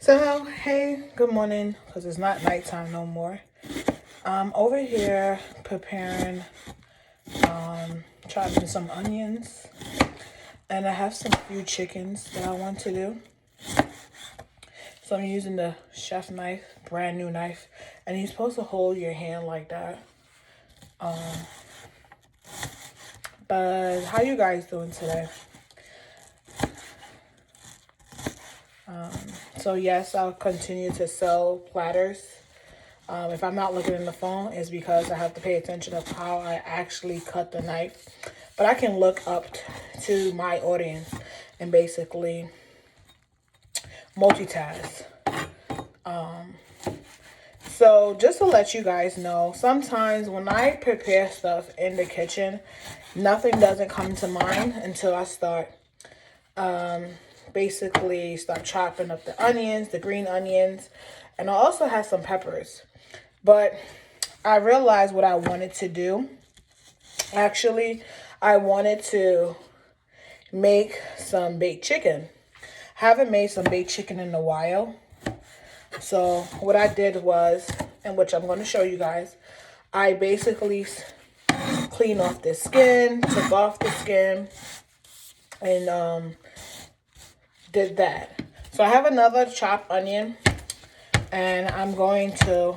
So, hey, good morning, because it's not nighttime no more. I'm over here preparing, chopping some onions, and I have some few chickens that I want to do. So I'm using the chef knife, brand new knife, and you're supposed to hold your hand like that. But how you guys doing today? So yes, I'll continue to sell platters. If I'm not looking in the phone, it's because I have to pay attention of how I actually cut the knife. But I can look up to my audience and basically multitask. So just to let you guys know, sometimes when I prepare stuff in the kitchen, nothing doesn't come to mind until I start basically start chopping up the onions, the green onions, and I also have some peppers. But I realized what I wanted to do. Actually, I wanted to make some baked chicken. Haven't made some baked chicken in a while. So what I did was, and which I'm going to show you guys, I basically cleaned off the skin, took off the skin, and did that. So I have another chopped onion, and I'm going to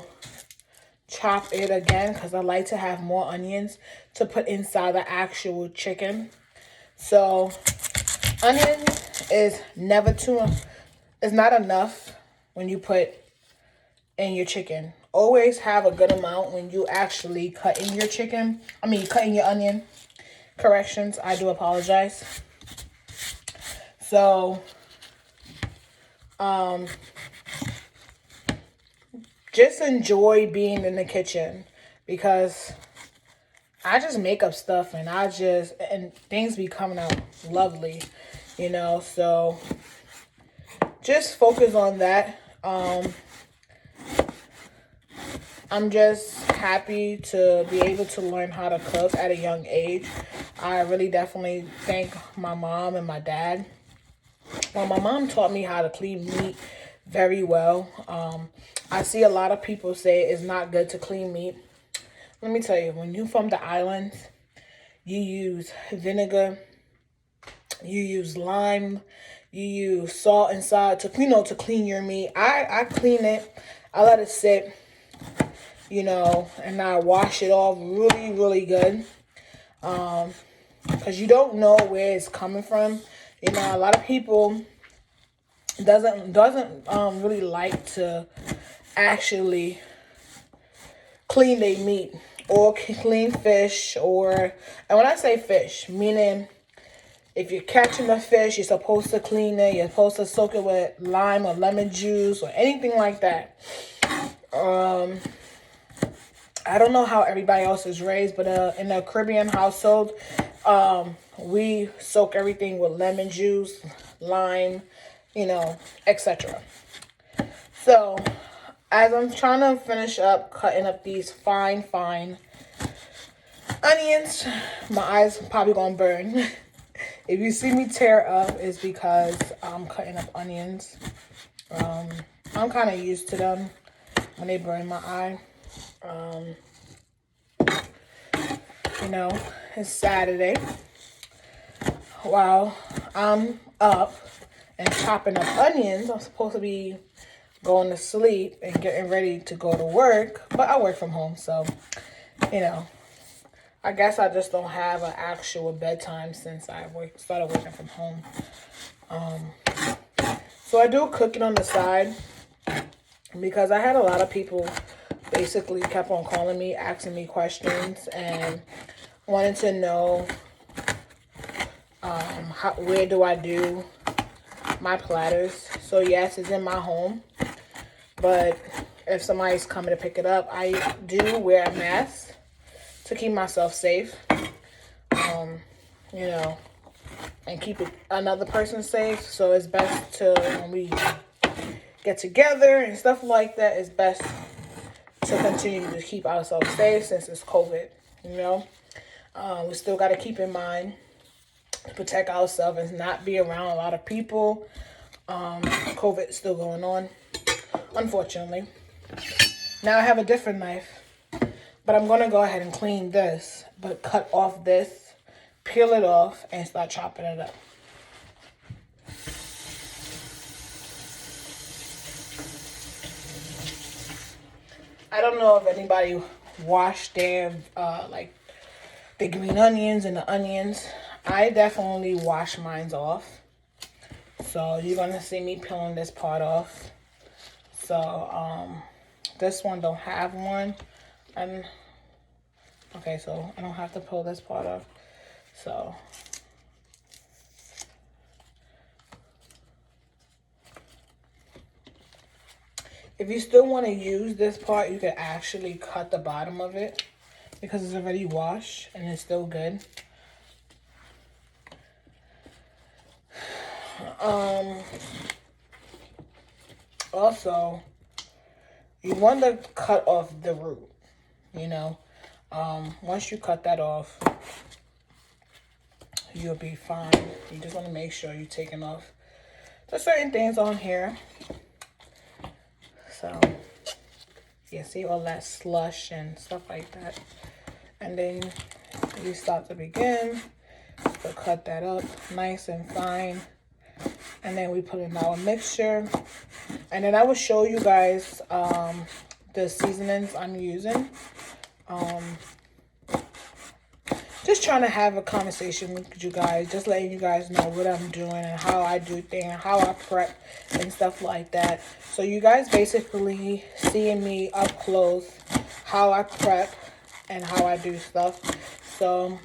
chop it again because I like to have more onions to put inside the actual chicken. So onion is never too, it's not enough when you put in your chicken. Always have a good amount when you actually cut in your chicken. Cut in your onion. Corrections, I do apologize. So, just enjoy being in the kitchen because I just make up stuff and things be coming out lovely, so just focus on that. I'm just happy to be able to learn how to cook at a young age. I really definitely thank my mom and my dad. Well, my mom taught me how to clean meat very well. I see a lot of people say it's not good to clean meat. Let me tell you, when you're from the islands, you use vinegar, you use lime, you use salt inside to clean your meat. I clean it, I let it sit, and I wash it off really, really good. Because you don't know where it's coming from. A lot of people doesn't really like to actually clean their meat or clean fish, and when I say fish, meaning if you're catching a fish, you're supposed to clean it. You're supposed to soak it with lime or lemon juice or anything like that. I don't know how everybody else is raised, but in a Caribbean household, we soak everything with lemon juice, lime, etc. So, as I'm trying to finish up cutting up these fine onions, my eyes probably gonna burn. If you see me tear up, it's because I'm cutting up onions. I'm kind of used to them when they burn my eye. It's Saturday. While I'm up and chopping up onions, I'm supposed to be going to sleep and getting ready to go to work, but I work from home, so, I guess I just don't have an actual bedtime since I started working from home. So I do cooking on the side because I had a lot of people basically kept on calling me, asking me questions, and wanted to know where do I do my platters. So yes, it's in my home, but if somebody's coming to pick it up, I do wear a mask to keep myself safe, and keep another person safe. So it's best to, when we get together and stuff like that, it's best to continue to keep ourselves safe since it's COVID, we still got to keep in mind to protect ourselves and not be around a lot of people. COVID is still going on, unfortunately. Now I have a different knife, but I'm going to go ahead and clean this, but cut off this, peel it off, and start chopping it up. I don't know if anybody washed their, like, the green onions and the onions. I definitely wash mine off. So you're going to see me peeling this part off. So, this one don't have one. Okay, so I don't have to pull this part off. So, if you still want to use this part, you can actually cut the bottom of it because it's already washed and it's still good. Also, you want to cut off the root, you know. Once you cut that off, you'll be fine. You just want to make sure you're taking off the certain things on here. So, you see all that slush and stuff like that. And then you start to begin to cut that up nice and fine. And then we put in our mixture. And then I will show you guys the seasonings I'm using. Just trying to have a conversation with you guys, just letting you guys know what I'm doing and how I do things, how I prep and stuff like that. So you guys basically seeing me up close, how I prep and how I do stuff. So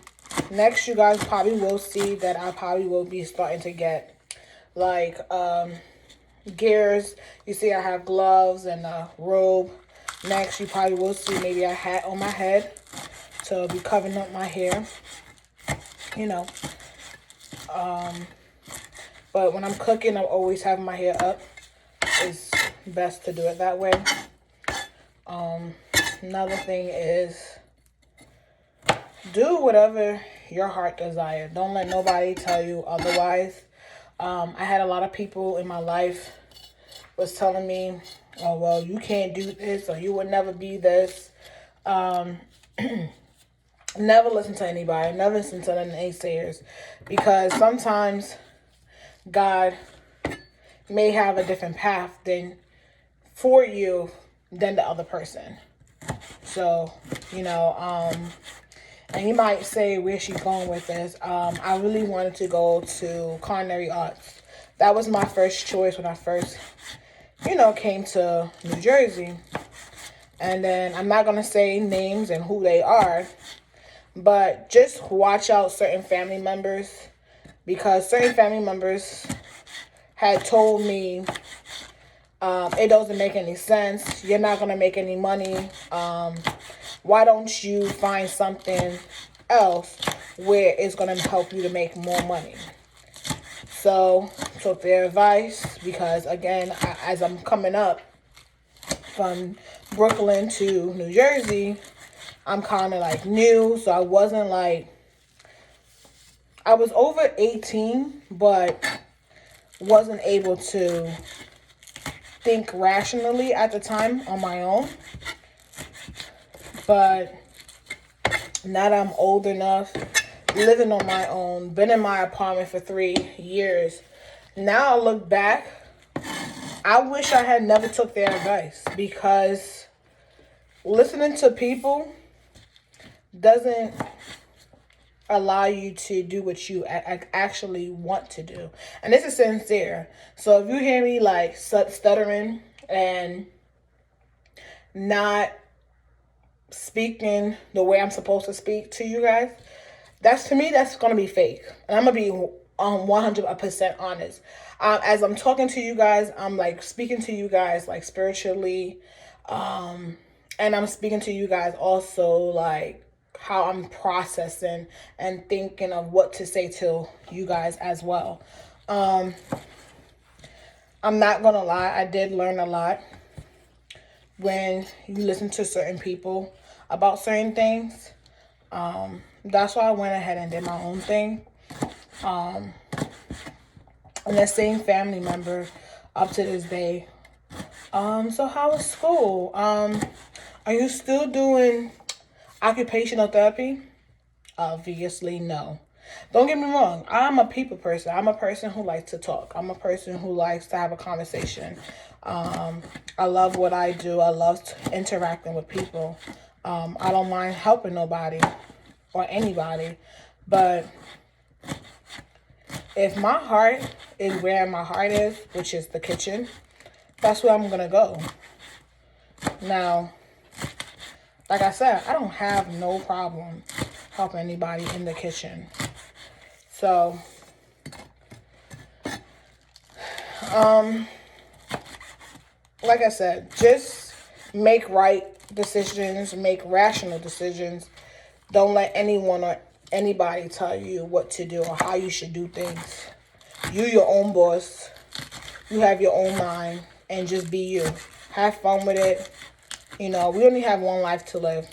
next you guys probably will see that I probably will be starting to get like gears. You see I have gloves and a robe. Next you probably will see maybe a hat on my head to be covering up my hair, you know. But when I'm cooking, I'm always having my hair up. It's best to do it that way. Another thing is do whatever your heart desires. Don't let nobody tell you otherwise. I had a lot of people in my life was telling me, oh, well, you can't do this or you would never be this. Never listen to anybody. Never listen to the naysayers. Because sometimes God may have a different path for you than the other person. So, you know, and you might say, where's she going with this? I really wanted to go to culinary arts. That was my first choice when I first, you know, came to New Jersey. And then I'm not going to say names and who they are, but just watch out certain family members, because certain family members had told me it doesn't make any sense. You're not going to make any money. Why don't you find something else where it's going to help you to make more money? So, took their advice because, again, as I'm coming up from Brooklyn to New Jersey, I'm kind of like new. So I wasn't like, I was over 18, but wasn't able to think rationally at the time on my own. But now that I'm old enough, living on my own, been in my apartment for 3 years, now I look back, I wish I had never took their advice, because listening to people doesn't allow you to do what you actually want to do. And this is sincere. So if you hear me like stuttering and not speaking the way I'm supposed to speak to you guys, that's, to me, that's going to be fake. And I'm going to be 100% honest. As I'm talking to you guys, I'm like speaking to you guys like spiritually. And I'm speaking to you guys also like how I'm processing and thinking of what to say to you guys as well. I'm not going to lie. I did learn a lot when you listen to certain people about certain things. That's why I went ahead and did my own thing. And that same family member up to this day. So how was school? Are you still doing occupational therapy? Obviously, no. Don't get me wrong. I'm a people person. I'm a person who likes to talk. I'm a person who likes to have a conversation. I love what I do. I love interacting with people. I don't mind helping nobody or anybody. But if my heart is where my heart is, which is the kitchen, that's where I'm going to go. Now, like I said, I don't have no problem helping anybody in the kitchen. So, like I said, just make right decisions, make rational decisions. Don't let anyone or anybody tell you what to do or how you should do things. You your own boss. You have your own mind, and just be you. Have fun with it. You know, we only have one life to live.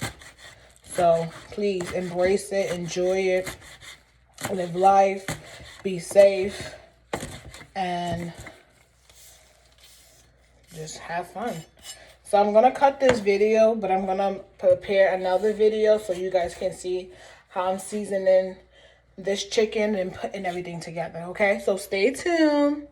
So please embrace it, enjoy it, live life, be safe, and just have fun. So I'm going to cut this video, but I'm going to prepare another video so you guys can see how I'm seasoning this chicken and putting everything together, okay? So stay tuned.